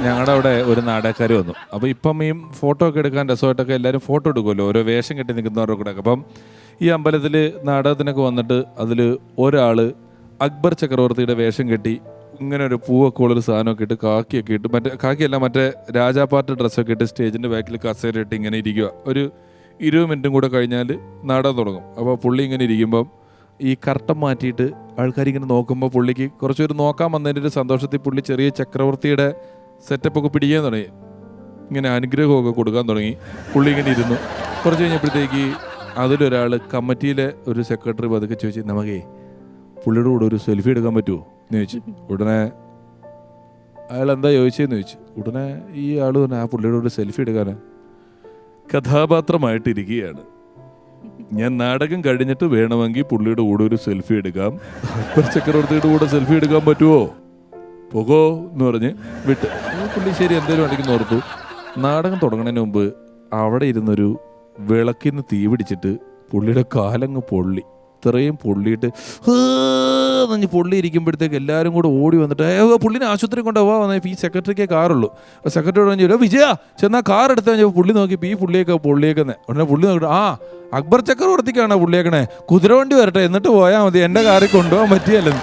ഞങ്ങളുടെ അവിടെ ഒരു നാടകക്കാർ വന്നു. അപ്പോൾ ഇപ്പം ഈ ഫോട്ടോ ഒക്കെ എടുക്കാൻ രസമായിട്ടൊക്കെ എല്ലാവരും ഫോട്ടോ എടുക്കുമല്ലോ, ഓരോ വേഷം കെട്ടി നിൽക്കുന്നവരുടെ കൂടെ. അപ്പം ഈ അമ്പലത്തിൽ നാടകത്തിനൊക്കെ വന്നിട്ട് അതിൽ ഒരാൾ അക്ബർ ചക്രവർത്തിയുടെ വേഷം കെട്ടി ഇങ്ങനെ ഒരു പൂവൊക്കെ ഉള്ളൊരു സാധനമൊക്കെ ഇട്ട് കാക്കിയൊക്കെ ഇട്ട് കാക്കിയല്ല മറ്റേ രാജാപാർട്ടി ഡ്രസ്സൊക്കെ ഇട്ട് സ്റ്റേജിൻ്റെ ബാക്കിൽ കസേര ഇട്ട് ഇങ്ങനെ ഇരിക്കുക. ഒരു 20 മിനിറ്റും കൂടെ കഴിഞ്ഞാൽ നാടകം തുടങ്ങും. അപ്പോൾ പുള്ളി ഇങ്ങനെ ഇരിക്കുമ്പം ഈ കർട്ടൻ മാറ്റിയിട്ട് ആൾക്കാരിങ്ങനെ നോക്കുമ്പോൾ പുള്ളിക്ക് കുറച്ചൊരു നോക്കാൻ വന്നതിൻ്റെ ഒരു സന്തോഷത്തിൽ പുള്ളി ചെറിയ ചക്രവർത്തിയുടെ സെറ്റപ്പൊക്കെ പിടിക്കാൻ തുടങ്ങി, ഇങ്ങനെ അനുഗ്രഹമൊക്കെ കൊടുക്കാൻ തുടങ്ങി. പുള്ളി ഇങ്ങനെ ഇരുന്നു. കുറച്ച് കഴിഞ്ഞപ്പോഴത്തേക്ക് അതിലൊരാൾ കമ്മിറ്റിയിലെ ഒരു സെക്രട്ടറി പതുക്കെ ചോദിച്ചു, നമുക്കേ പുള്ളിയുടെ കൂടെ ഒരു സെൽഫി എടുക്കാൻ പറ്റുമോ എന്ന് ചോദിച്ചു. ഉടനെ അയാൾ എന്താ ചോദിച്ചതെന്ന് ചോദിച്ചു. ഉടനെ ഈ ആൾ തന്നെ ആ പുള്ളിയുടെ ഒരു സെൽഫി എടുക്കാൻ കഥാപാത്രമായിട്ടിരിക്കുകയാണ്, ഞാൻ നാടകം കഴിഞ്ഞിട്ട് വേണമെങ്കിൽ പുള്ളിയുടെ കൂടെ ഒരു സെൽഫി എടുക്കാം, അക്ബർ ചക്രവർത്തിയുടെ കൂടെ സെൽഫി എടുക്കാൻ പറ്റുമോ, പോകോ എന്ന് പറഞ്ഞ് വിട്ട്. പുള്ളി ശരി എന്തേലും അടിക്കുന്ന ഓർത്തു. നാടകം തുടങ്ങുന്നതിന് മുമ്പ് അവിടെ ഇരുന്നൊരു വിളക്കിന്ന് തീ പിടിച്ചിട്ട് പുള്ളിയുടെ കാലങ്ങ് പൊള്ളി. ഇത്രയും പൊള്ളിയിട്ട് പൊള്ളി ഇരിക്കുമ്പോഴത്തേക്ക് എല്ലാവരും കൂടെ ഓടി വന്നിട്ട് പുള്ളിനെ ആശുപത്രി കൊണ്ടുപോകാൻ വന്നാൽ ഈ സെക്രട്ടറിക്കേ കാറുള്ളൂ. അപ്പോൾ സെക്രട്ടറി പറഞ്ഞു, വിജയ ചെന്നാൽ കാർ എടുത്തു കഴിഞ്ഞപ്പോൾ പുള്ളി നോക്കിയപ്പോൾ ഈ പുള്ളിയൊക്കെ പൊള്ളിയേക്കുന്നത്. ഉടനെ പുള്ളി നോക്കിയിട്ട് അക്ബർ ചക്രവർത്തിക്കാണോ പുള്ളിയേക്കണേ, കുതിരവണ്ടി വരട്ടെ എന്നിട്ട് പോയാൽ മതി, എൻ്റെ കാറിൽ കൊണ്ടുപോകാൻ പറ്റിയല്ലെന്ന്.